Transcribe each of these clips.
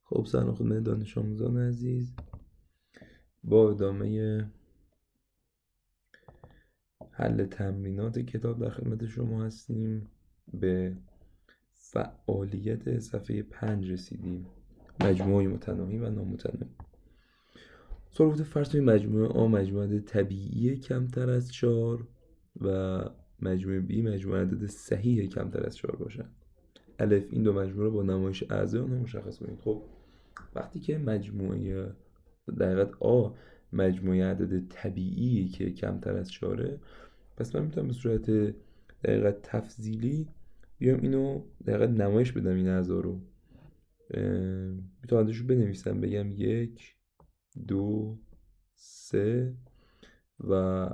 خب سلام خدمت دانش آموزان عزیز. با ادامه حل تمرینات کتاب در خدمت شما هستیم. به فعالیت صفحه 5 رسیدیم. مجموعه متناهی و نامتناهی. سوال گفته فرض کنید مجموعه آ مجموعه عدد طبیعی کمتر از 4 و مجموعه B مجموعه عدد صحیح کمتر از 4 باشد. الف این دو مجموعه رو با نمایش اعضای آنها مشخص کنید. خب وقتی که مجموعه در حقیقت آ مجموعه عدد طبیعی که کمتر از 4، پس من میتونم به صورت در حقیقت تفضیلی بیام اینو در حقیقت نمایش بدم این اعضا رو. میتونم عددشو بنویسم بگم 1 2 3 و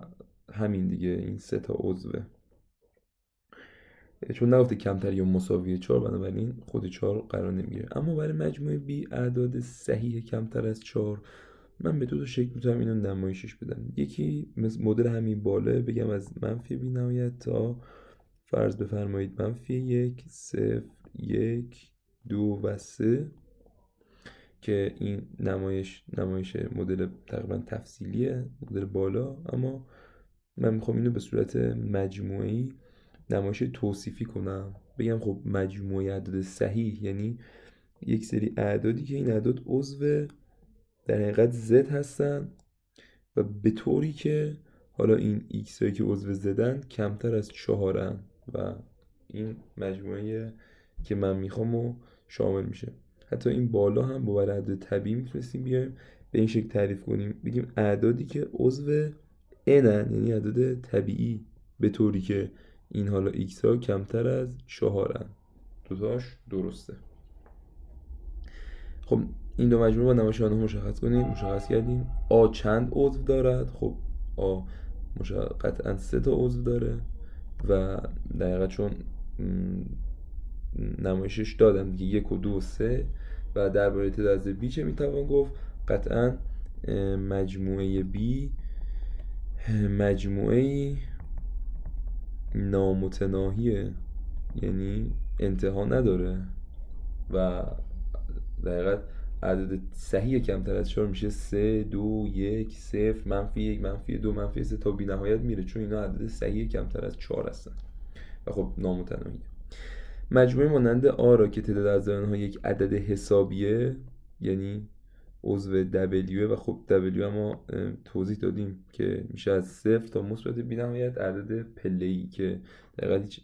همین دیگه، این 3 تا عضوه، چون نگفته کمتر یا مساوی 4 بنابراین خود 4 قرار نمیگیره. اما برای مجموعه B اعداد صحیح کمتر از 4 من به دو تا شکل میتونم اینو نمایشش بدم. یکی مثل مدل همین بالا بگم از منفی بی نهایت تا فرض بفرمایید منفی 1 0 1 2 و 3 که این نمایش مدل تقریبا تفصیلیه، مدل بالا. اما من میخوام اینو به صورت مجموعی نمایش توصیفی کنم. بگم خب مجموعه اعداد صحیح یعنی یک سری اعدادی که این اعداد عضو در حقیقت زد هستن و به طوری که حالا این ایکس هایی که عضو زدن کمتر از 4 و این مجموعه که من میخوام و شامل میشه. حتی این بالا هم با اعداد طبیعی میتونستیم بیایم به این شکل تعریف کنیم، بگیم اعدادی که عضو n یعنی اعداد طبیعی به طوری که این حالا ایکس ها کمتر از 4. دوتاش درسته. خب این دو مجموعه با نمایش آنها مشخص کنیم. مشخص کردیم آ چند عضو دارد. خب آ قطعا 3 تا عضو داره و دقیقا چون نمایشش دادم دیگه 1 و 2 و 3. و درباره تعداد بی چه میتوان گفت؟ قطعا مجموعه بی مجموعه نامتناهیه، یعنی انتها نداره و دقیقا عدد صحیح کمتر از 4 میشه 3 2 1 0 منفی 1 منفی 2 منفی 3 تا بی نهایت میره، چون اینا عدد صحیح کمتر از 4 هستن و خب نامتناهیه. مجموعه مانند آ را که تعداد اعضای آنها یک عدد حسابیه یعنی عضو W و خب W اما توضیح دادیم که میشه از 0 تا مثبت بی نهایت عدد پله‌ای که دقیقاً هیچ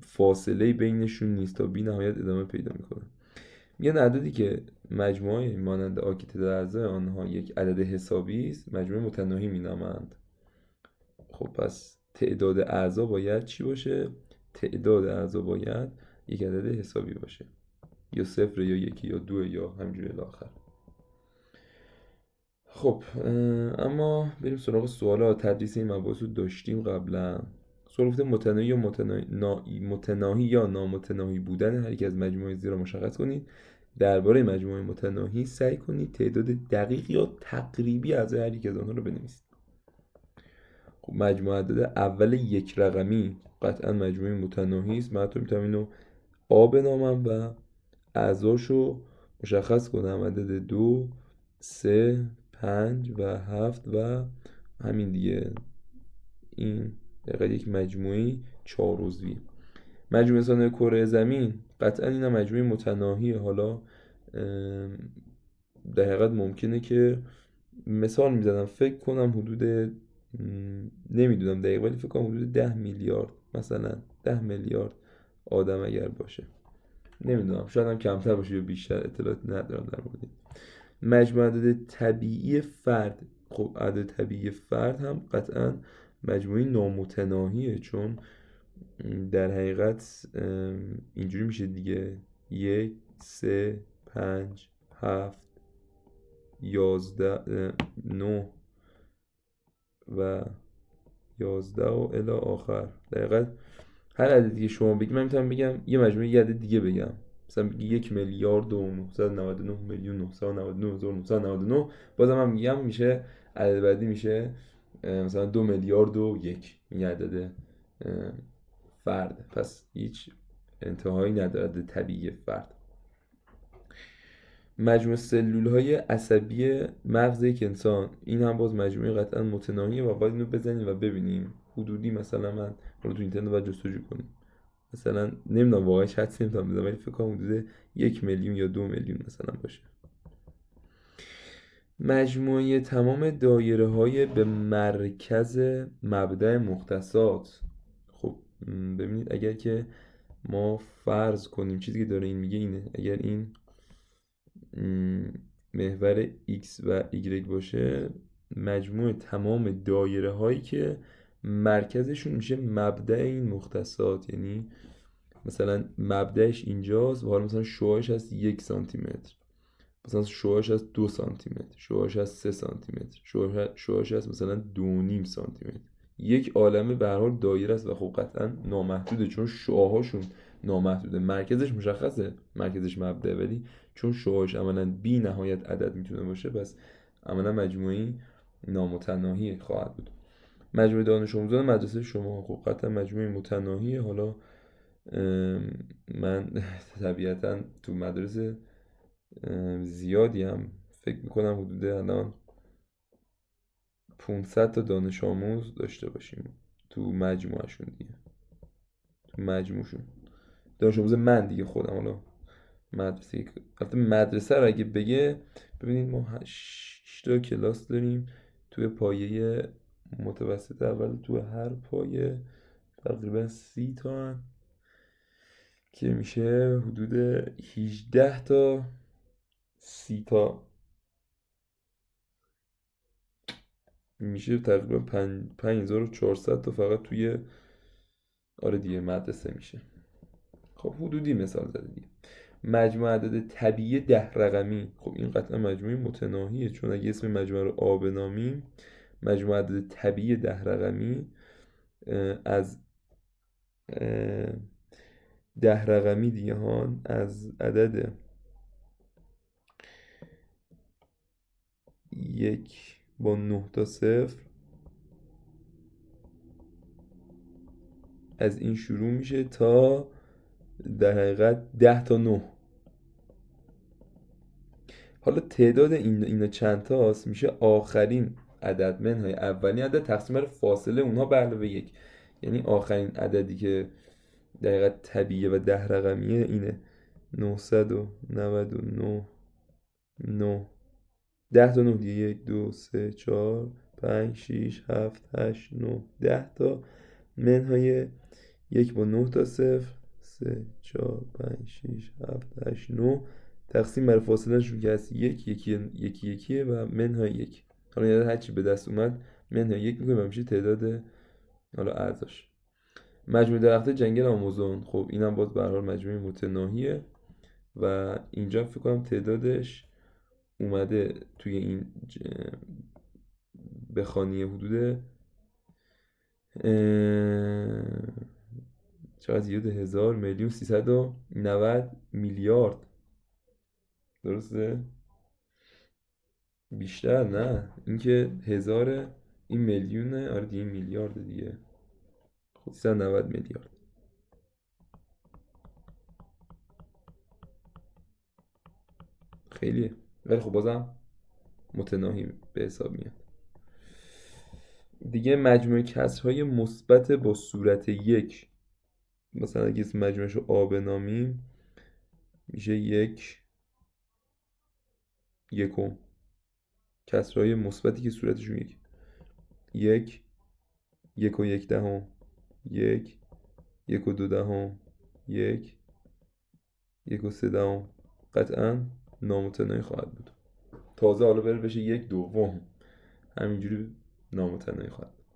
فاصله بینشون نیست، تا بی نهایت ادامه پیدا میکنه. میگن عددی که مجموعه مانند آ که تعداد اعضای آنها یک عدد حسابی است مجموعه متناهی مینامند. خب پس تعداد اعضا باید چی باشه؟ تعداد اعضا باید یک عدد حسابی باشه، یا 0 یا 1 یا 2 یا همینجوری الی آخر. خب اما بریم سراغ سوالات. تدریس این مباحث رو داشتیم قبلا. سوال گفته متناهی یا متناهی یا نامتناهی بودن هر یک از مجموعه زیرا مشخص کنید. درباره مجموعه متناهی سعی کنید تعداد دقیق یا تقریبی از هر یک از آنها رو بنویسید. خب مجموعه عدد اول یک رقمی قطعا مجموعه متناهی است. من حتی میتونم اینو آ بنامم و اعضاشو مشخص کنم، عدد 2 3 5 و 7 و همین دیگه. این دقیقا یک مجموعه 4 عضویه. مجموعه انسان‌های کره زمین قطعا این هم مجموعه متناهیه. حالا در حقیقت ممکنه که مثال میزنم، فکر کنم حدود نمیدونم دقیق ولی فکر کنم حدود 10 میلیارد، مثلا 10 میلیارد آدم اگر باشه، نمیدونم شاید هم کمتر باشه یا بیشتر، اطلاعات ندارم در مورد. مجموعه عدد طبیعی فرد، خب عدد طبیعی فرد هم قطعا مجموعه نامتناهیه، چون در حقیقت اینجوری میشه دیگه 1 3 5 7 11 9 و 11 و الی آخر. در حقیقت هر عددی که شما بگید من میتونم بگم یه مجموعه یه عدد دیگه بگم، مثلا بگی 1 میلیارد و 999 میلیون 999 هزار 999، بازم هم میگم میشه عدد بعدی میشه مثلا 2 میلیارد و 1. این عدد فرد، پس هیچ انتهایی نداره عدد طبیعی فرد. مجموع سلولهای عصبی مغز یک انسان، این هم باز مجموعه قطعا متناهیه و باید اینو بزنیم و ببینیم حدودی. مثلا من حالا تو اینترنت باید جستجو کنیم، مثلا نمیدونم واقعا حدس نمیتونم بزنم، ولی فکر کنم حدود 1 میلیون یا 2 میلیون مثلا باشه. مجموعه تمام دایره های به مرکز مبدأ مختصات. خب ببینید اگر که ما فرض کنیم چیزی که داره این میگه اینه، اگر این محور x و y باشه، مجموع تمام دایره هایی که مرکزشون میشه مبدأ این مختصات، یعنی مثلا مبدأش اینجاست و حالا مثلا شعاعش هست 1 سانتی متر، مثلا شعاعش هست 2 سانتی متر، شعاعش هست 3 سانتی متر، شعاعش هست مثلا 2.5 سانتی متر. یک عالمه به هر حال دایره است و خب قطعا نامحدوده، چون شعاعهاشون نامحدوده. مرکزش مشخصه، مرکزش مبدأ، ولی چون شعاعش عملا بی نهایت عدد میتونه باشه، پس عملا مجموعی نامتناهی خواهد بود. مجموعه دانش آموزان مدرسه شما، خب قطعا مجموعه متناهیه. حالا من طبیعتا تو مدرسه زیادی هم فکر میکنم حدود الان 500 تا دانش آموز داشته باشیم تو مجموعشون دیگه، تو مجموعشون دانش آموز من دیگه خودم. حالا مدرسه، البته مدرسه رو اگه بگه، ببینید ما 8 تا کلاس داریم توی پایه متوسط اول، تو هر پایه تقریبا 30 تا هم، که میشه حدود 18 تا 30 تا، میشه تقریبا 5400 تا فقط توی، آره دیگه، مدرسه میشه. خب حدودی مثال زده دیگه. مجموع اعداد طبیعی 10 رقمی، خب این قطعا مجموعه متناهیه، چون اگه اسم مجموعه رو آ بنامیم، مجموع اعداد طبیعی 10 رقمی از 10 رقمی دیگه ها، از عدد 1 با 9 تا 0 از این شروع میشه تا در حقیقت 10 تا 9. حالا تعداد اینا چند تاست؟ میشه آخرین عدد منهای اولین عدد تقسیم بر فاصله اونها به علاوه 1. یعنی آخرین عددی که در حقیقت طبیعیه و 10 رقمیه اینه: 999 9 10 تا 9 دیگه، 1 2 3 4 5 6 7 8 9 10 تا منهای 1 با 9 تا 0 3 4 5 6 7 8 9 تقسیم بر فاصله شون که هست یکیه و منهای 1. حالا یاد هرچی به دست اومد منهای 1 میکنیم و میشه تعداد حالا اعضاش. مجموع درخت جنگل آمازون، خب اینم باز به هر حال مجموعه متناهیه و اینجا فکر کنم تعدادش اومده توی این بخوانی حدود چقدر زیاده، 1000 میلیون 390 میلیارد. درسته؟ بیشتر نه، این که هزاره، این میلیونه، آره دیگه این میلیارد دیگه. خب 390 میلیارد خیلیه، ولی خب بازم متناهی به حساب میاد دیگه. مجموع کسرهای مثبت با صورت 1، مثلا اگه اسم مجموعش رو آ بنامیم، میشه 1 کسرهای مثبتی که صورتشون 1 1 و 1 دهم، 1 1 و 2 دهم، 1 1 و 3 دهم. قطعا نامتناهی خواهد بود. تازه حالا بره بشه 1 دوم، همینجوری نامتناهی خواهد بود.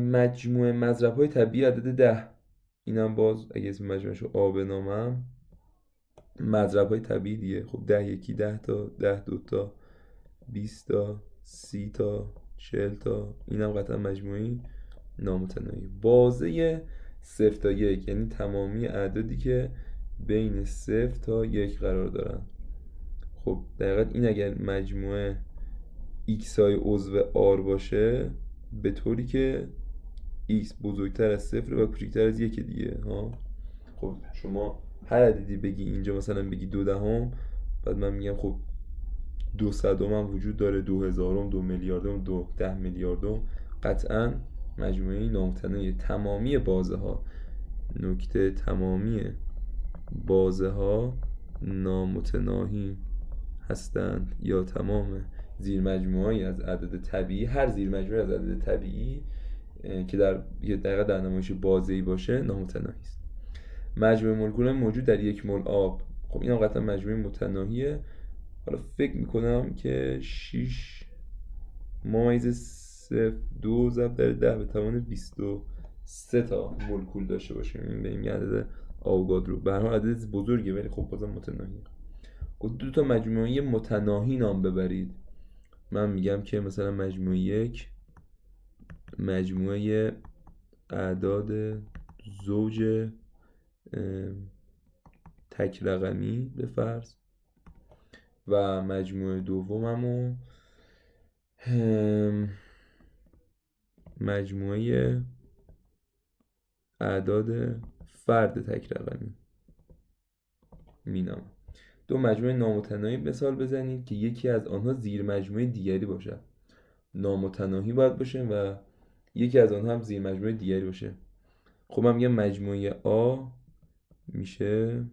مجموع مضرب های طبیعی عدد 10، اینم باز اگه اسم مجموعش رو آ بنامم، مضرب های طبیعی دیگه. خب 10 1 10 تا، 10 2 تا، 20 تا، 30 تا، 40 تا، اینم قطعا مجموعی نامتناهی. بازه 0 تا 1 یعنی تمامی اعدادی که بین 0 تا 1 قرار دارن. خب دقیقا این اگر مجموعه x های عضو r باشه، به طوری که x بزرگتر از 0 و کوچکتر از 1 دیگه ها. خب شما هر عددی بگی اینجا مثلا بگی 2 دهم، بعد من میگم خب 200م هم وجود داره، 2000م، 2 میلیاردم، 10 میلیاردم. قطعا مجموعه نامتناهی تمامی بازه ها، نکته تمامی بازه ها نامتناهی هستند، یا تمام زیر مجموعه‌ای از عدد طبیعی، هر زیر مجموعه از عدد طبیعی که در یه دقیقه در نمایش بازه‌ای باشه نامتناهی است. مجموع مولکولهای موجود در یک مول آب، خب این هم قطعا مجموعه متناهیه. حالا فکر میکنم که 6 ممیز 0.2 ضرب در 10 به توان 23 تا مولکول داشته باشیم. این به این عدد آوگادرو، به هر حال عدد بزرگه ولی خب بازم متناهیه. خب 2 تا مجموعه متناهی نام ببرید. من میگم که مثلا مجموعه 1 مجموعه اعداد زوج تک رقمی به فرض، و مجموعه دوممو مجموعه اعداد فرد تک رقمی مینام. 2 مجموعه نامتناهی مثال بزنید که یکی از آنها زیر مجموعه دیگری باشد. نامتناهی باید باشه و یکی از آنها هم زیر مجموعه دیگری باشه. خب من میگم مجموعه آ میشه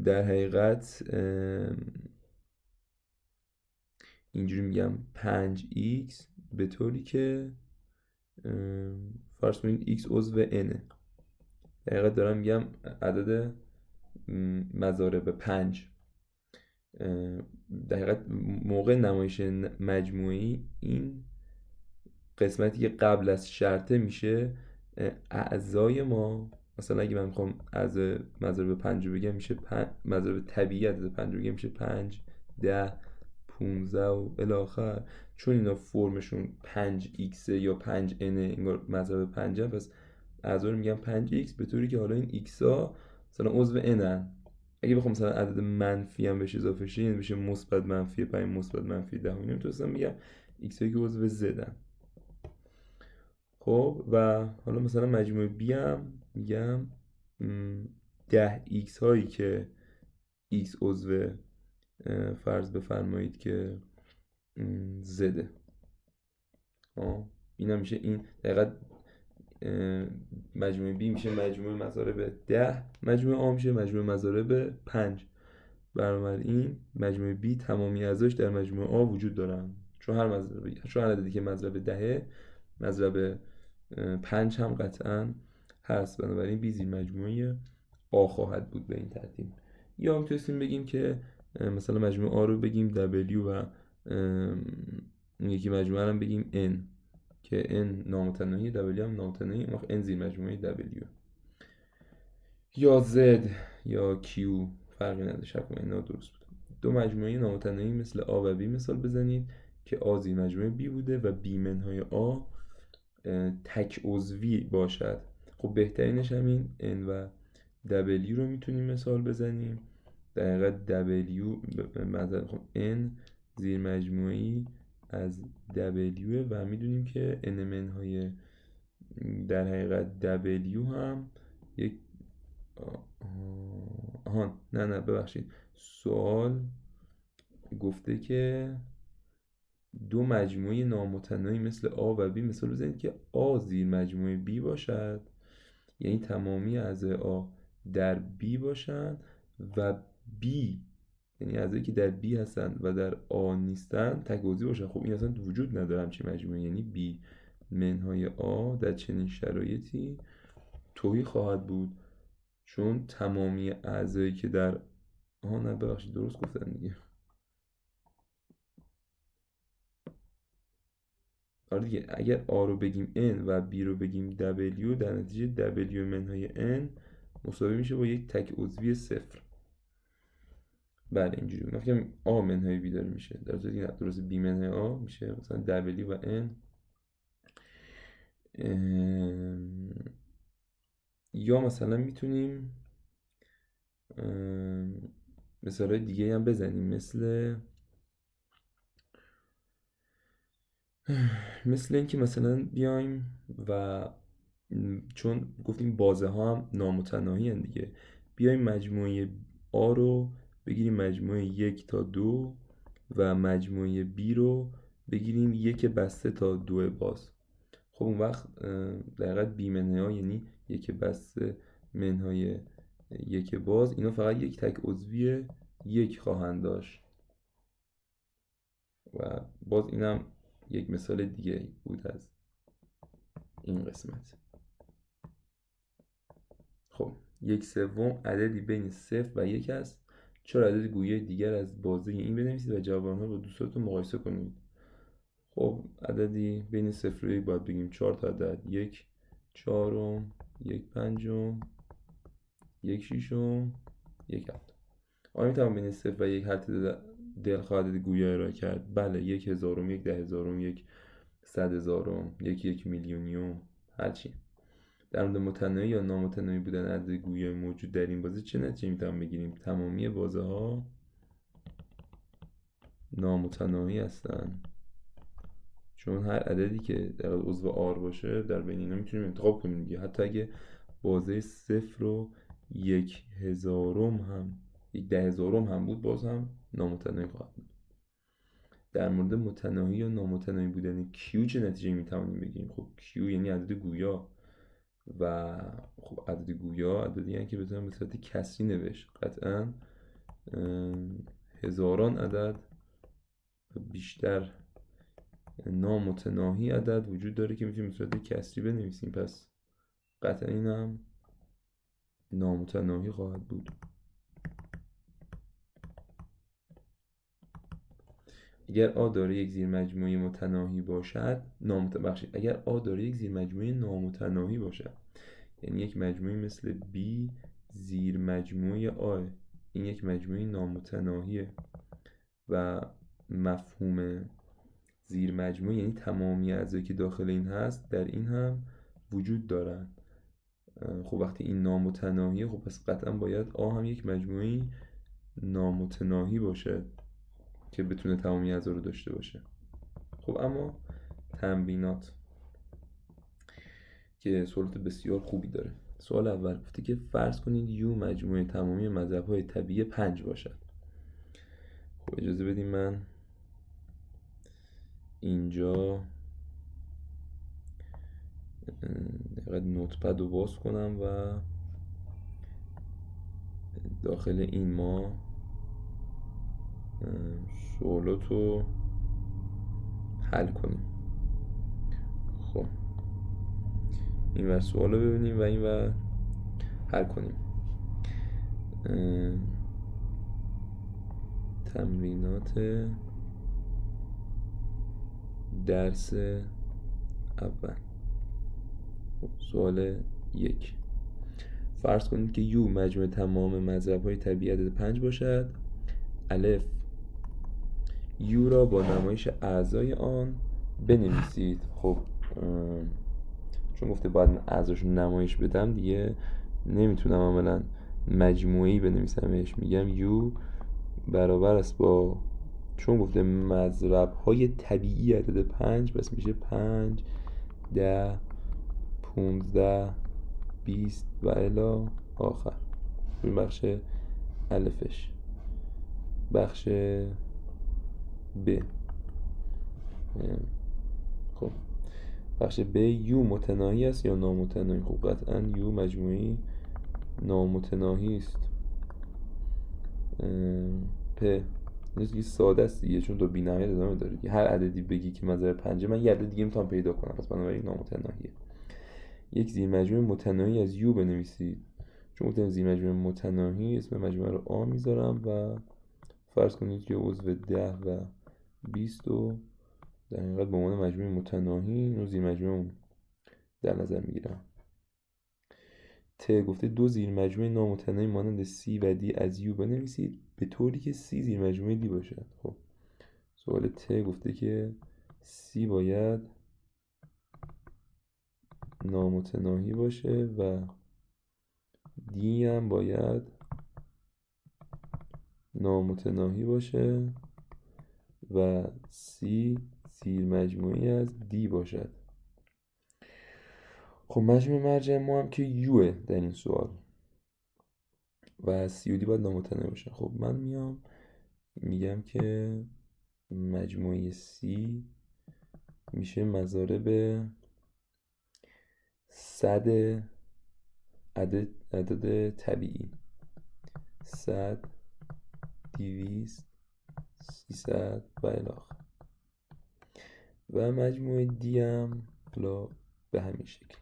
در حقیقت اینجوری میگم 5x، به طوری که فرض کنید x عضو n. در حقیقت دارم میگم عدد مضارب 5. در حقیقت موقع نمایش مجموعی این قسمتی که قبل از شرطه میشه اعضای ما. مثلا اگه من میخوام از مضارب 5 بگم میشه مضارب طبیعی عدد 5 بگم میشه 5، 10، 15 و الی آخر. چون اینا فرمشون 5x یا 5n انگار مضارب 5 هم، پس اعضا رو میگم 5x، به طوری که حالا این x ها مثلا عضو n هن. اگه بخوام مثلا عدد منفی هم بهش اضافه شه، یعنی بشه مثبت منفی 5 مثبت منفی 10، اینو میتونستم بگم x هایی که عضو z هن. خب و حالا مثلا مجموعه B هم میگم 10x هایی که x عضو فرض بفرمایید که زده. این هم میشه، این دقیقا مجموعه B میشه مجموعه مضارب 10، مجموعه A میشه مجموعه مضارب 5. بنابراین مجموعه B تمامی اعضاش در مجموعه A وجود دارن، چون هر عددی که مضرب 10 مضرب 5 هم قطعا هست. بنابراین B زیر مجموعه A خواهد بود به این ترتیب. یا میتونستیم بگیم که مثلا مجموعه A رو بگیم W و این یکی مجموعه هم بگیم N، که N نامتناهی، W هم نامتناهی، N زیر مجموعه W. یا Z یا Q فرقی نداره، شک کنم اینا درست بود. 2 مجموعه نامتناهی مثل A و B مثال بزنید که A زیر مجموعه B بوده و B منهای A تک عضوی باشد. خب بهترینش همین N و W رو میتونیم مثال بزنیم. در حقیقت خب N زیر مجموعی از W و میدونیم که N منهای در حقیقت W هم یک نه ببخشید، سوال گفته که 2 مجموعه نامتناهی مثل A و B مثال بزنید که A زیر مجموعه B باشد، یعنی تمامی اعضای A در B باشند و B یعنی اعضایی که در B هستند و در A نیستند تک عضوی باشند. خب این اصلا وجود نداره همچین مجموعه، یعنی B منهای A در چنین شرایطی توهی خواهد بود، چون تمامی اعضایی که در نه ببخشید درست گفتن دیگه. آره دیگه، اگر A رو بگیم N و B رو بگیم W، در نتیجه W منهای N مساوی میشه با یک تک عضوی 0. بله اینجوری من فکرم A منهای B داره میشه، در صورتی که درست B منهای A میشه مثلا W و N. یا مثلا میتونیم مثالهای دیگه هم بزنیم، مثل اینکه مثلا بیایم و چون گفتیم بازه ها هم نامتناهی هن دیگه، بیایم مجموعه A رو بگیریم مجموعه 1 تا 2 و مجموعه B رو بگیریم 1/2 خب اون وقت در حقیقت بی منهای ها یعنی 1/1 اینا فقط یک تک عضوی 1 خواهند داشت و باز اینم یک مثال دیگه بود از این قسمت. خب 1/3 عددی بین 0 و 1 است. 4 عدد گویای دیگر از بازه این بنویسید و جواب آنها با دوستاتون مقایسه کنید. خب عددی بین 0 و 1 باید بگیم 4 تا عدد، 1/4، 1/5، 1/6، 1/7. آیا میتوان بین 0 و 1 حد دلخواه عدد گویا ارائه کرد؟ بله، 1,000، 1,10,000، 100,000، 1,000,000، هرچی. در مورد متناهی یا نامتناهی بودن عدد گویای موجود در این بازه چه نتیجه میتوان بگیریم؟ تمامی بازه ها نامتناهی هستند، چون هر عددی که در عضو آر باشه در بین اینا میتونیم انتخاب کنیم دیگه. حتی اگه بازه 0 و 1,000 هم 1,000 هم بود باز هم نامتناهی خواهد بود. در مورد متناهی یا نامتناهی بودن Q چه نتیجه میتوانیم بگیریم؟ خب Q یعنی عدد گویا و خب عدد گویا عددی هستند که بتونن به صورت کسری نوشت. قطعا هزاران عدد بیشتر نامتناهی عدد وجود داره که میتونیم به صورت کسری بنویسیم، پس قطعا این هم نامتناهی خواهد بود. اگر آ داره یک زیر مجموعه متناهی باشد اگر آ داره یک زیر مجموعه نامتناهی باشد، یعنی یک مجموعه مثل B زیر مجموعه آ، این یک مجموعه نامتناهیه و مفهوم زیر مجموعه یعنی تمامی اعضایی که داخل این هست در این هم وجود دارن. خب وقتی این نامتناهیه خب پس قطعا باید آ هم یک مجموعه نامتناهی باشه که بتونه تمامی اعضا رو داشته باشه. خب اما تمرینات که سوالات بسیار خوبی داره. سوال اول گفته که فرض کنید یو مجموعه تمامی مذهب‌های طبیعی 5 باشد. خب اجازه بدیم من اینجا دقیقا نوتپد رو باز کنم و داخل این ما سوالات رو حل کنیم. خب این ور سوال رو ببینیم و این ور حل کنیم. تمرینات درس اول. سوال 1. فرض کنید که یو مجموع تمام مذهب‌های طبیعی عدد 5 باشد. الف یو را با نمایش اعضای آن بنویسید. خب چون گفته باید اعضاشون نمایش بدم دیگه نمیتونم عملا مجموعی بنویسم، بهش میگم یو برابر است با، چون گفته مضرب‌های طبیعی عدد 5 پس میشه 5 10 15 20 و الی آخر. این بخش الفش. بخش ب. خب بخش ب یو متناهی است یا نامتناهی؟ خب قطعا یو مجموعی نامتناهی است. پ این ساده است دیگه، چون تو بی‌نهایت ادامه داره. هر عددی بگی که مضرب 5 من یه عدد دیگه میتونم پیدا کنم، پس بنابراین نامتناهیه. یک زیر مجموعه متناهی از یو بنویسید. چون گفتم زیر مجموعه متناهی اسم مجموعه رو آ میذارم و فرض کنید که عضو 10 و 20 رو در حقیقت به عنوان مجموعه متناهی رو زیر مجموعه در نظر میگیرم. ت گفته دو زیر مجموعه نامتناهی مانند سی و دی از یو بنویسید به طوری که سی زیر مجموعه دی باشد. خب سوال ت گفته که سی باید نامتناهی باشه و دی هم باید نامتناهی باشه و سی زیر مجموعی از دی باشد. خب مجموع مرجع ما هم که یوه در این سوال و سی و دی باید نامتناهی باشه. خب من میگم که مجموعه سی میشه مضارب 100 عدد طبیعی، 100، 200، 300 و الی آخر. و مجموعه دی هم حالا به همین شکل.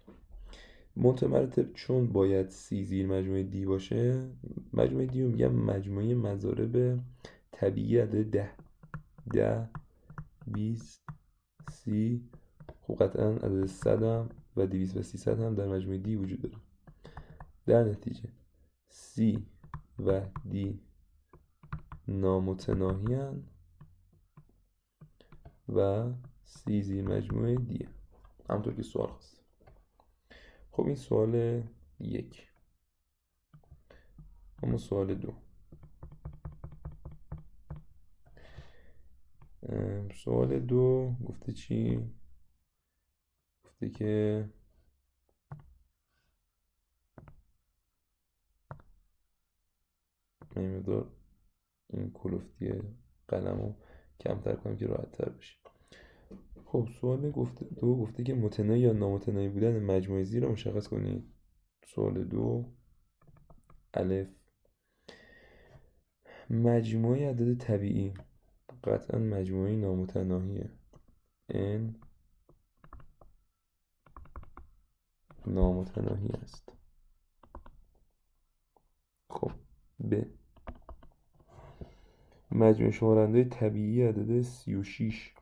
متمرتب چون باید سی زیر مجموعه دی باشه، مجموعه دی رو میگم مجموعه مضارب طبیعی عدد 10، 20، 30. خب قطعا عدد 100 هم و 200 و 300 هم در مجموعه دی وجود داره. در نتیجه سی و دی نامتناهی هن و سی زیر مجموعه دی، همونطور که سوال هست. خب این سوال 1. اما سوال 2. سوال 2 گفته چی؟ گفته که من این کلفتی قلم رو کمتر کنم که راحت تر بشه. خب سوال گفته که متناهی یا نامتناهی بودن مجموعه زیر رو مشخص کنید. سوال 2 الف، مجموعه عدد طبیعی قطعا مجموعه نامتناهیه، n نامتناهی است. خب ب، مجموعه شمارنده طبیعی عدد 36.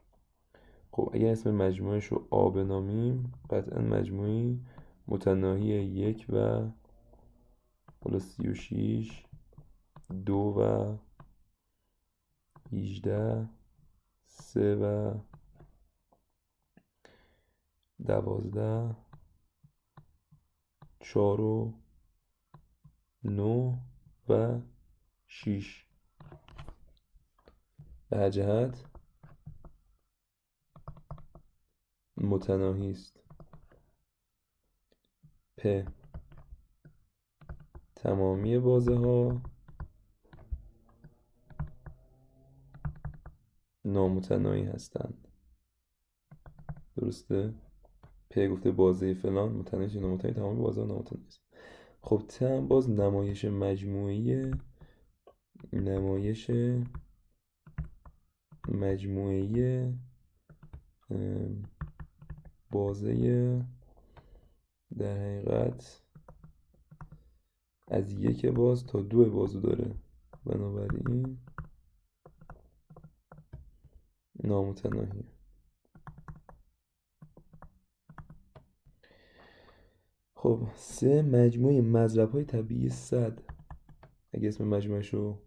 خب اگه اسم مجموعهش رو آ بنامیم، قطعا مجموعی متناهی 1 و حالا 36، 2 و 18، 3 و 12، 4 و 9 و 6. به هر جهت متناهی است. پ، تمامی بازه ها نامتناهی هستند. درسته؟ پ گفته بازه فلان متناهی نامتناهی، تمامی بازه ها نامتناهی است. خب ت هم باز نمایش مجموعی بازه در حقیقت از 1 باز تا 2 بازو داره، بنابراین نامتناهیه. خب 3 مجموعه مضرب‌های طبیعی 100. اگه اسم مجموعش رو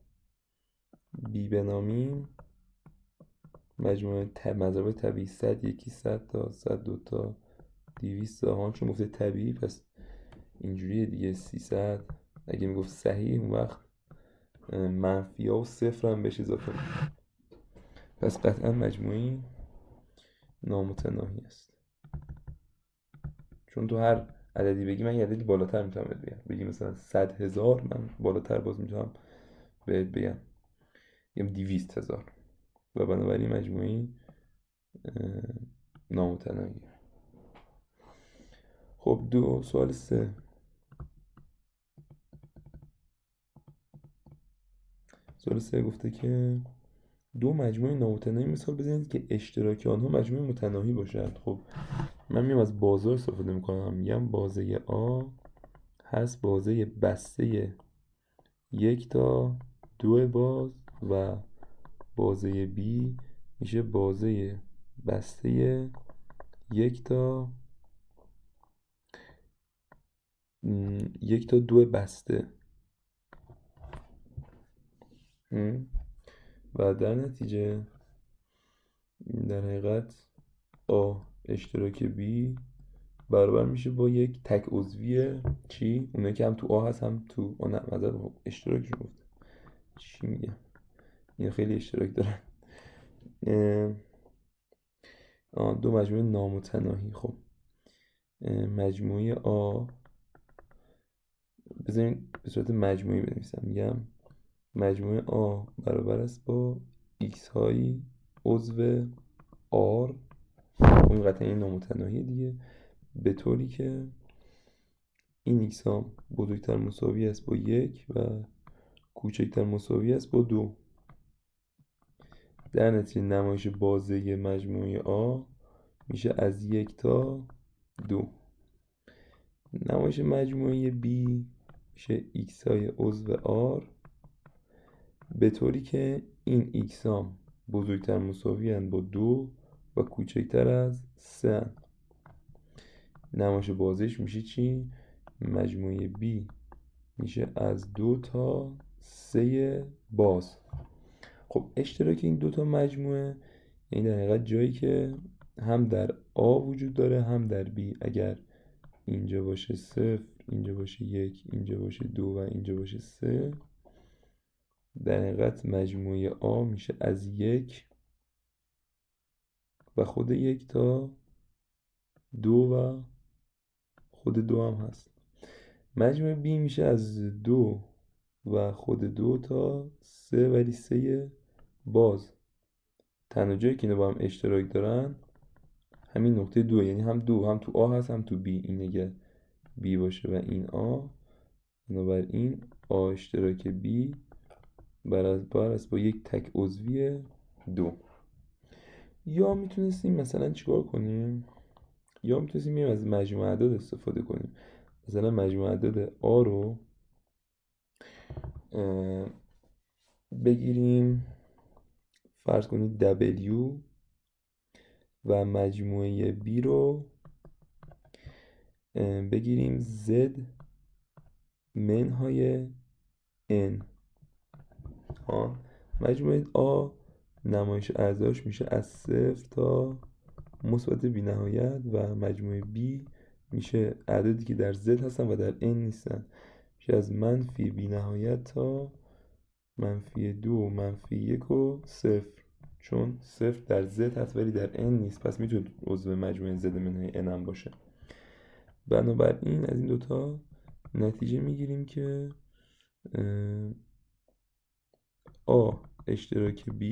بی بنامیم، مجموعه مضرب‌های طبیعی 100، 1، 100 تا 102 تا 200 تا، چون گفته طبیعی پس اینجوریه دیگه. 300 اگه میگفت صحیح اون وقت منفی ها و صفر هم بهش اضافه میشه، پس قطعا مجموعی نامتناهی است. چون تو هر عددی بگی من یه عددی بالاتر میتونم بهت بگم. بگی مثلا 100,000، من بالاتر باز میتونم بهت بگم 200,000 و بنابراین مجموعی نامتناهی. خب سوال 3. سوال 3 گفته که دو مجموعه نامتناهی مثال بزنید که اشتراک آنها مجموعه متناهی باشد. خب من میام از بازه استفاده میکنم، میگم بازه آ هست بازه بسته 1 تا 2 باز و بازه بی میشه بازه بسته 1 تا 2 بسته. و در نتیجه در حقیقت آ اشتراک بی برابر میشه با یک تک عضوی چی؟ اونایی که هم تو آ هست هم تو آ. نه مذارت اشتراکشون گفته چی میگم، این خیلی اشتراک دارن. دو مجموعه نامتناهی. خب مجموعه آ، بذارین به صورت مجموعی بنویسم، میگم مجموعه آ برابر است با x هایی عضو آر، اون قطعه نامتناهی دیگه، به طوری که این x ها بزرگتر مساوی است با 1 و کوچکتر مساوی است با 2. در نتیجه نمایش بازه مجموعه آ میشه از 1 تا 2. نمایش مجموعه B میشه x های عضو R به طوری که این x ها بزرگتر مساوی هستند با 2 و کوچکتر از 3. نمایش بازش میشه چی؟ مجموعه B میشه از 2 تا 3 باز. خب اشتراک این دوتا مجموعه یعنی در حقیقت جایی که هم در A وجود داره هم در B. اگر اینجا باشه 0، اینجا باشه 1، اینجا باشه 2 و اینجا باشه 3، در حقیقت مجموعه A میشه از 1 و خود 1 تا 2 و خود 2 هم هست. مجموعه B میشه از 2 و خود 2 تا 3 ولی 3 باز. تنها جایی که اینا با هم اشتراک دارن همین نقطه 2، یعنی هم 2 هم تو A هست هم تو B. این اگه B باشه و این A، بنابراین A اشتراک B برابر است با یک تک عضوی 2. یا میتونستیم مثلا چیکار کنیم؟ یا میتونستیم از مجموع اعداد استفاده کنیم. مثلا مجموع اعداد A رو بگیریم فرض کنید W و مجموعه B رو بگیریم Z منهای N. مجموعه A نمایش اعضاش میشه از 0 تا مثبت بی نهایت و مجموعه B میشه اعدادی که در Z هستن و در N نیستن، میشه از منفی بی نهایت تا -2 -1 و 0. چون 0 در Z هست ولی در N نیست، پس میتونه عضو مجموعه Z منهای N هم باشه. بنابراین از این دوتا نتیجه میگیریم که A اشتراک B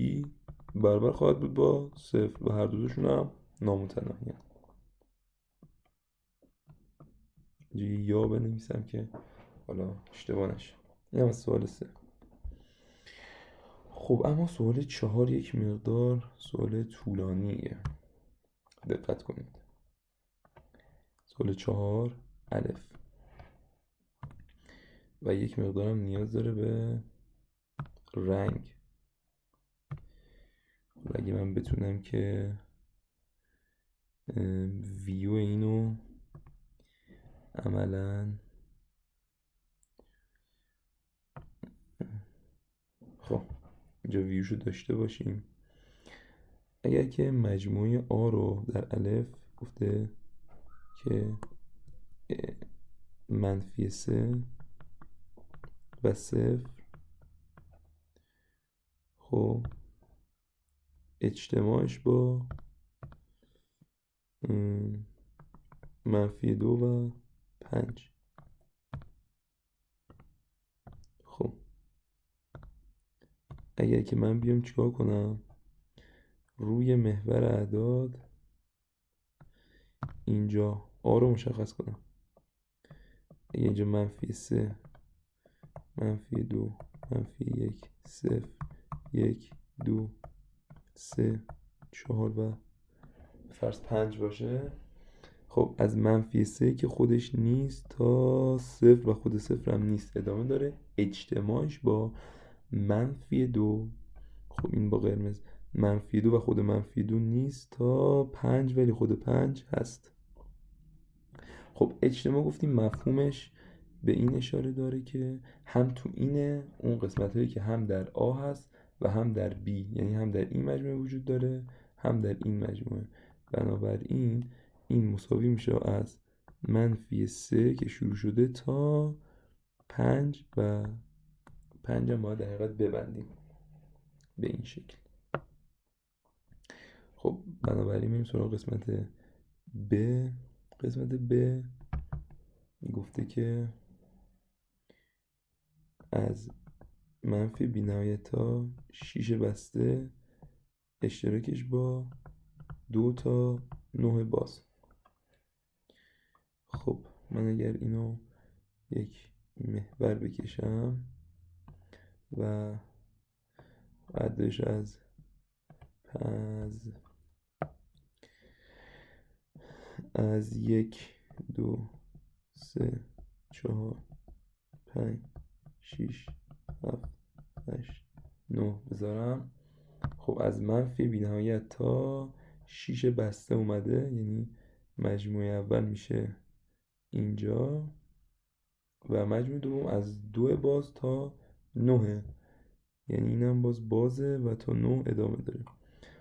برابر خواهد بود با 0 و هر دوشون هم نامتناهی هست. یا بنویسم که حالا اشتباه نشه. این هم سوال 3. خب اما سوال 4 یک مقدار سوال طولانیه، دقت کنید. سوال 4 الف و یک مقدارم نیاز داره به رنگ. اگه من بتونم که ویو اینو عملا خب اینجا ویوشو داشته باشیم. اگر که مجموعه آ رو در الف گفته که -3 و 0، خب اجتماعش با -2 و 5. خب اگر که من بیام چیکار کنم، روی محور اعداد اینجا آ رو مشخص کنم. اگه اینجا -3 -2 -1 0 1 2 3 4 و فرض 5 باشه، خب از -3 که خودش نیست تا 0 و خود 0 هم نیست ادامه داره، اجتماعش با -2. خب این با قرمز -2 و خود -2 نیست تا 5 ولی خود 5 هست. خب اجتماع گفتیم مفهومش به این اشاره داره که هم تو اینه، اون قسمت هایی که هم در A هست و هم در B، یعنی هم در این مجموعه وجود داره هم در این مجموعه. بنابراین این مساوی میشه از -3 که شروع شده تا 5 و 5 هم باید در حقیقت ببندیم به این شکل. خب بنابراین میریم سراغ قسمت ب. قسمت ب گفته که از منفی بی‌نهایت تا 6 بسته اشتراکش با 2 تا 9 باز. خب من اگر اینو یک محور بکشم و عددش از 1 2 3 4 5 6 7 8 9 بذارم. خب از منفی بی‌نهایت تا 6 بسته اومده، یعنی مجموعه اول میشه اینجا و مجموعه دوم از 2 باز تا 9، یعنی اینم بازه و تا 9 ادامه داره.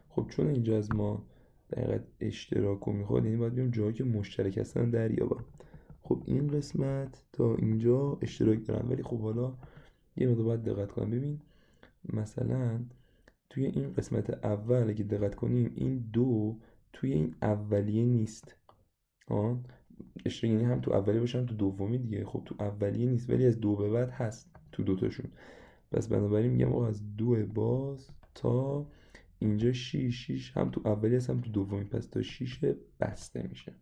خب چون اینجا از ما دقیقا اشتراک رو میخواد، یعنی باید بیام جایی که مشترک هستن دریابم. خب این قسمت تا اینجا اشتراک دارن، ولی خب حالا یه مقدار باید دقت کنم. ببین مثلا توی این قسمت اول اگه دقت کنیم این 2 توی این اولیه نیست. اشتراک یعنی هم تو اولیه باشه هم تو دومی دیگه. خب تو اولیه نیست ولی از 2 به بعد هست تو دوتاشون. پس بنابراین میگم از 2 باز تا اینجا 6 هم تو اولیه هست هم تو دومی، پس تا 6 بسته میشه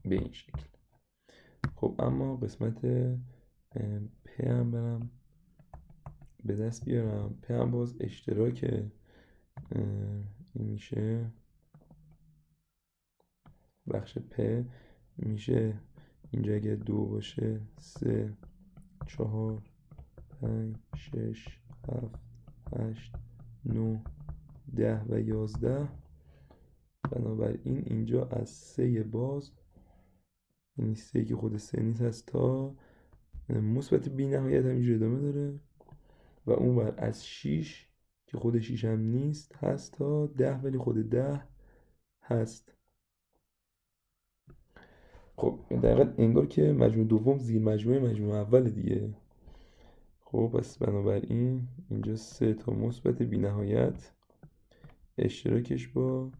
به این شکل. خب اما قسمت پ هم برم به دست بیارم. پ هم باز اشتراکه، این میشه بخش پ میشه اینجا اگه 2 باشه 3 4 5 6 7 8 9 10 و 11. بنابراین اینجا از 3 باز، یعنی 3 که خود 3 نیست، هست تا مثبت بی نهایت همینجور ادامه داره و اون بر از 6 که خود 6 هم نیست هست تا 10 ولی خود 10 هست. خب دقیقا انگار که مجموع دوم زیر مجموعه اول دیگه. خب پس بنابراین اینجا 3 تا مثبت بی نهایت اشتراکش با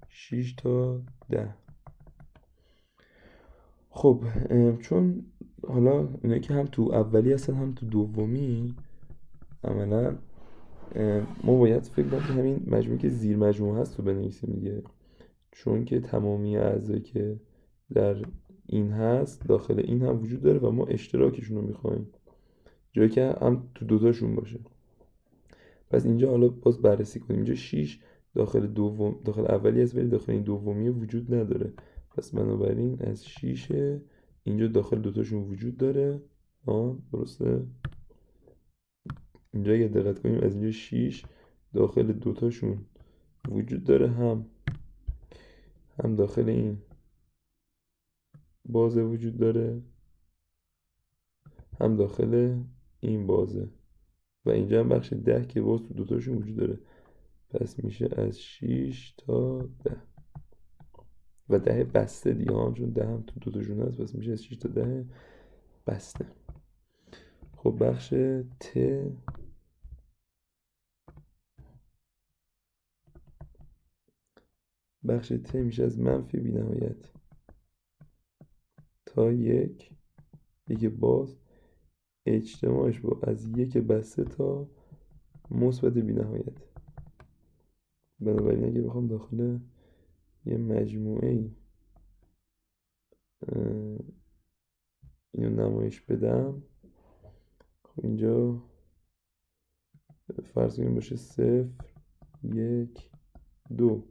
6 تا 10. خب چون حالا اینایی که هم تو اولی هستن هم تو دومی، عملا ما باید فکر کنیم که همین مجموعی که زیر مجموعه هست رو بنویسیم دیگه، چون که تمامی اعضایی که در این هست داخل این هم وجود داره و ما اشتراکشون رو میخوایم جایی که هم تو دوتاشون باشه. پس اینجا حالا باز بررسی کنیم. اینجا 6 داخل اولی هست ولی داخل این دومی وجود نداره. پس بنابراین از 6 اینجا داخل دوتاشون وجود داره. درسته؟ اینجا اگه دقت کنیم از اینجا 6 داخل دوتاشون وجود داره، هم داخل این بازه وجود داره هم داخل این بازه و اینجا هم بخش 10 که باز تو دوتاشون وجود داره. پس میشه از 6 تا 10 و 10 بسته دیگه چون 10 هم تو دوتاشون هست، پس میشه از 6 تا 10 بسته. خب بخش ت میشه از منفی بی نهایت تا 1 باز اجتماعش با از 1 بسته تا مثبت بی نهایت. بنابراین اگه بخوام داخل یه مجموعه ای اینو نمایش بدم، خب اینجا فرض کنیم باشه 0 1 2.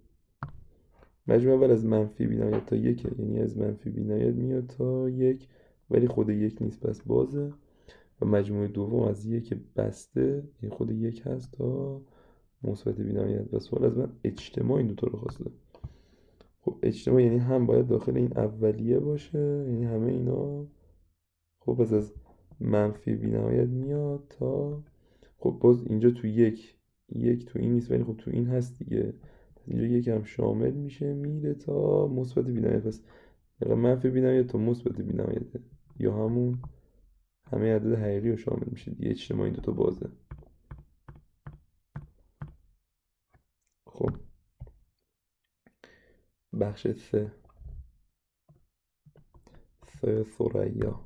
مجموعه اول از منفی بی نهایت تا 1، یعنی از منفی بی نهایت میاد تا 1 ولی خود 1 نیست پس بازه. و مجموعه دوم از 1 بسته، یعنی خود 1 هست تا مثبت بی نهایت. و سوال از من اجتماع این دوتا رو خواسته. خب اجتماع یعنی هم باید داخل این اولیه باشه، یعنی همه اینا. خب پس از منفی بی نهایت میاد تا، خب باز اینجا تو 1 تو این نیست ولی خب تو این هست دیگه، پس اینجا 1 هم شامل میشه میره تا مثبت بی نهایت. پس منفی بی نهایت تا مثبت بی نهایته، یا همون همه عدد حقیقی رو شامل میشه دیگه. اجتماع این دوتا بازه. خب بخش 3 ثریا.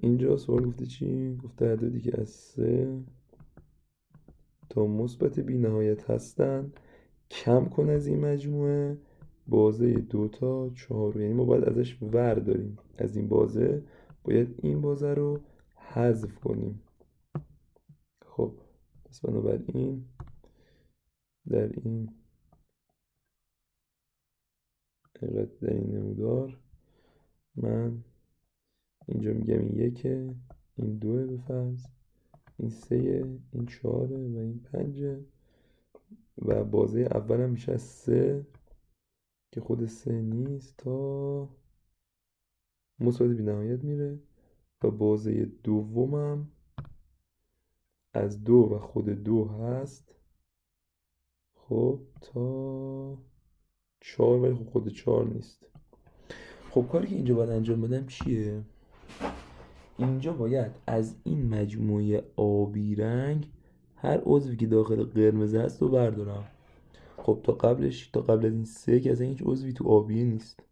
اینجا سوال گفته چی؟ گفته اعدادی که از 3 تا مثبت بی نهایت هستن کم کن از این مجموعه بازه 2 تا 4 یعنی ما باید ازش ور داریم، از این بازه باید این بازه رو حذف کنیم. خب پس بنابراین در این نمودار من اینجا میگم این 1، این 2 به فرض، این 3، این 4 و این 5 و بازه اولم میشه از 3 که خود 3 نیست تا مثبت بی نهایت میره و بازه دومم از 2 و خود 2 هست خب تا 4 ولی خب خود 4 نیست. خب کاری که اینجا باید انجام بدم چیه؟ اینجا باید از این مجموعه آبی رنگ هر عضوی که داخل قرمز هست رو بردارم. خب تا قبل از این 3 که از هیچ عضوی تو آبیه نیست،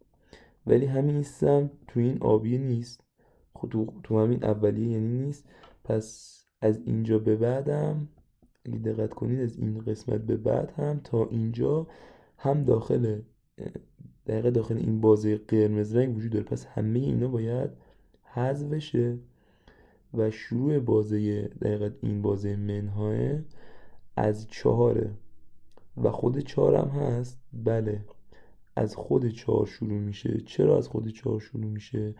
ولی همین سم تو این آبیه نیست، خب تو همین اولیه یعنی نیست. پس از اینجا به بعدم اگه دقت کنید از این قسمت به بعد هم تا اینجا هم دقیقه داخل این بازه قرمز رنگ وجود داره. پس همه اینا باید حذف بشه و شروع بازه دقیقه این بازه منهای از 4 و خود 4 هم هست. بله از خود 4 شروع میشه. چرا از خود 4 شروع میشه؟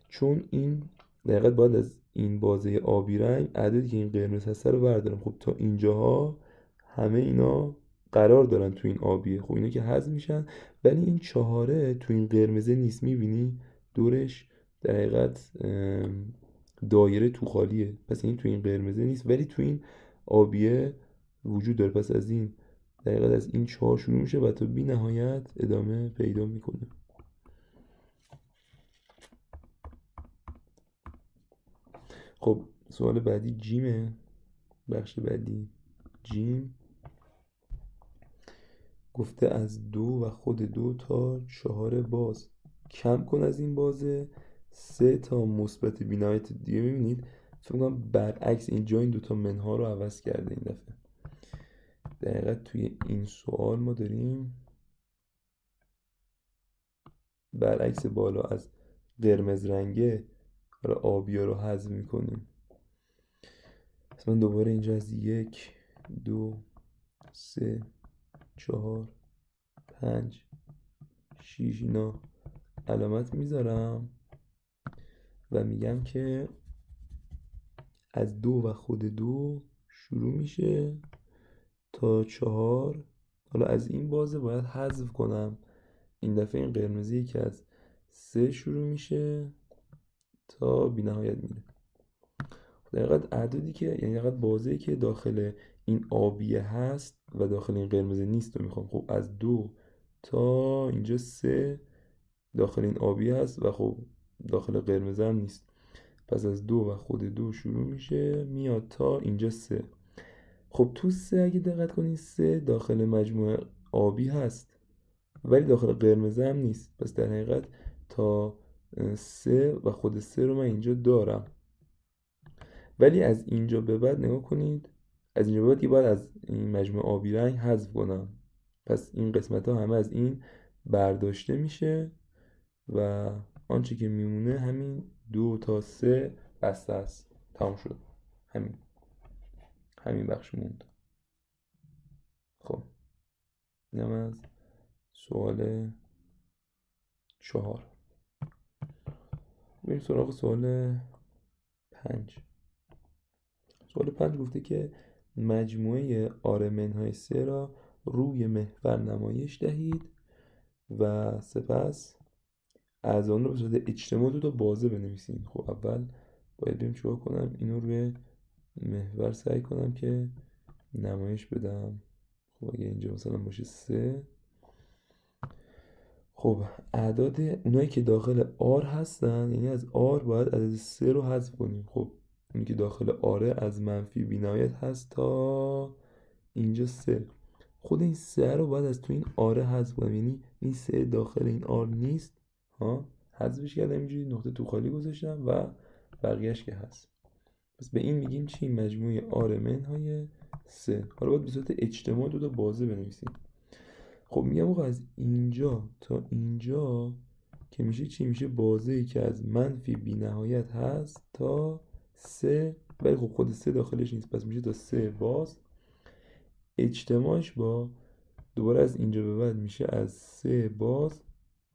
چون این دقیقاً باید از این بازه آبی رنگ عددی که این قرمز هست رو بردارم. خب تا اینجاها همه اینا قرار دارن تو این آبیه، خب اینا که حذف میشن، ولی این 4 تو این قرمزه نیست. میبینی دورش در حقیقت دایره تو خالیه، پس این تو این قرمزه نیست ولی تو این آبیه وجود داره. پس از این دقیقاً از این 4 شروع میشه و تا بی نهایت ادامه پیدا میکنه. خب سوال بعدی جیمه، بخش بعدی جیم. گفته از 2 و خود 2 تا 4 باز کم کن از این بازه 3 تا مثبت بی نهایت دیگه. میبینید فکر کنم برعکس اینجا این دوتا منها رو عوض کرده این دفعه. دقیقا توی این سوال ما داریم برعکس بالا از قرمز رنگه آبیا رو حذف میکنیم. پس من دوباره اینجا از 1 2 3 4 5 6 اینا علامت میذارم و میگم که از 2 و خود 2 شروع میشه تا 4. حالا از این بازه باید حذف کنم. این دفعه این قرمزی که از 3 شروع میشه تا بی نهایت میره. دقیقاً اعدادی که یعنی دقیقاً بازه‌ای که داخل این آبیه هست و داخل این قرمز نیست رو میخوام. خب از 2 تا اینجا 3 داخل این آبیه هست و خب داخل قرمز هم نیست. پس از 2 و خود 2 شروع میشه میاد تا اینجا 3. خب تو 3 اگه دقت کنید 3 داخل مجموعه آبی هست ولی داخل قرمز هم نیست. پس در حقیقت تا 3 و خود 3 رو من اینجا دارم، ولی از اینجا به بعد نگاه کنید از اینجا به بعد باید از این مجموعه آبی رنگ حذف کنم. پس این قسمت ها همه از این برداشته میشه و آنچه که میمونه همین 2 تا 3 بسته است. تمام شد. همین بخش موند. خب اینم از سوال 4. بریم سراغ سوال 5. سوال 5 گفته که مجموعه آرمنهای 3 را روی محور نمایش دهید و سپس از آن رو به صورت اجتماع 2 تا بازه بنویسید. خب اول باید بریم چیکار کنم؟ اینو روی محور سعی کنم که نمایش بدم. خب اگه اینجا مثلا باشه 3، خب اعداد اونایی که داخل آر هستن یعنی از آر باید عدد 3 رو حذف کنیم. خب اونی که داخل آره از منفی بی نهایت هست تا اینجا 3. خود این سه رو باید از تو این آره حذف کنم، یعنی این سه داخل این آر نیست ها، حذفش کردم اینجوری نقطه تو خالی گذاشتم و بقیهش که هست. پس به این میگیم چی؟ مجموعه آر منهای سه. حالا باید به صورت اجتماع دو تا بازه بنویسیم. خب میگم آقا از اینجا تا اینجا که میشه چی؟ میشه بازه ای که از منفی بی نهایت هست تا سه، ولی خب خود سه داخلش نیست، پس میشه تا سه باز. اجتماعش با دوباره از اینجا به بعد میشه از سه باز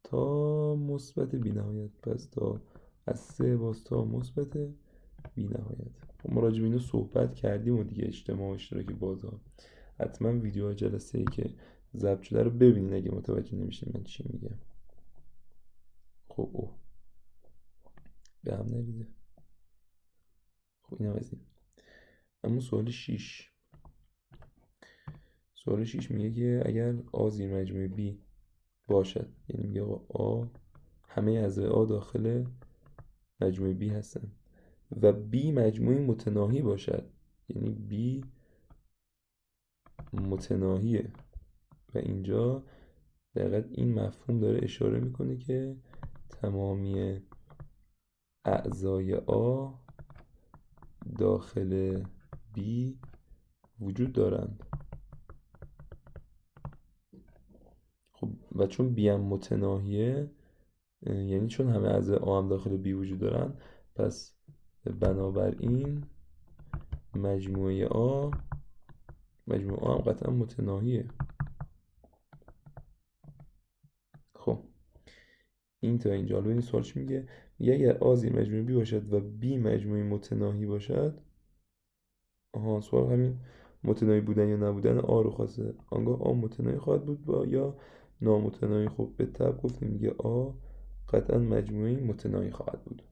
تا مثبت بی نهایت، پس تا از سه باز تا مثبت بی نهایت. خب ما راجع به اینو صحبت کردیم و دیگه اجتماع و اشتراک بازها. حتما ویدیو جلسه ای که ضبط شده رو ببینید اگه متوجه نمیشین من چی میگم. خب به هم نریزه. خب این هم از این. اما سوال 6. سوال 6 میگه که اگر آ زیر مجموعه B باشد، یعنی میگه آقا آ همه اعضای آ داخل مجموعه B هستن و B مجموعه متناهی باشد، یعنی B متناهیه و اینجا دقیقا این مفهوم داره اشاره میکنه که تمامی اعضای آ داخل B وجود دارند. خب و چون B هم متناهیه، یعنی چون همه اعضای آ هم داخل B وجود دارن، پس بنابراین مجموعه آ هم قطعا متناهیه. خب این تا اینجا. حالا این سوالش میگه اگر آ زیر مجموعه B باشد و B مجموعه متناهی باشد. سوال همین متناهی بودن یا نبودن آ رو خواسته. آنگاه آ متناهی خواهد بود با یا نامتناهی. خب به طب گفتیم میگه آ قطعا مجموعه متناهی خواهد بود.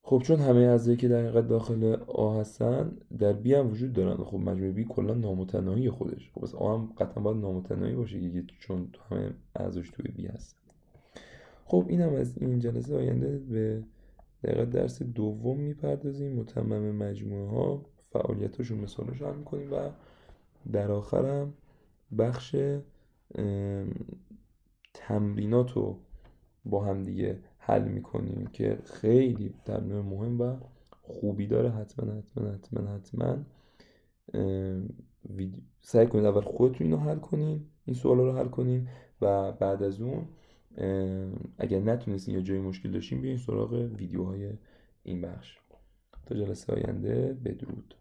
خب چون همه اعضایی که در حقیقت داخل آ هستن در بی هم وجود دارن، خب مجموعه بی کلا نامتناهی خودش. خب پس آ هم قطعا باید نامتناهی باشه دیگه، چون همه اعضاش توی بی هستن. خب این هم از این. جلسه آینده به دقیقت درس دوم میپردازیم، متمم مجموعه ها، فعالیتاشون، مثالش حل میکنیم و در آخرم بخش تمرینات رو با هم دیگه حل میکنیم که خیلی تمرین مهم و خوبی داره. حتما سعی کنید اول خودتون اینو حل کنین، این سوالا رو حل کنین و بعد از اون اگر نتونستین یا جای مشکل داشتین بیاین سراغ ویدیوهای این بخش. تا جلسه آینده، بدرود.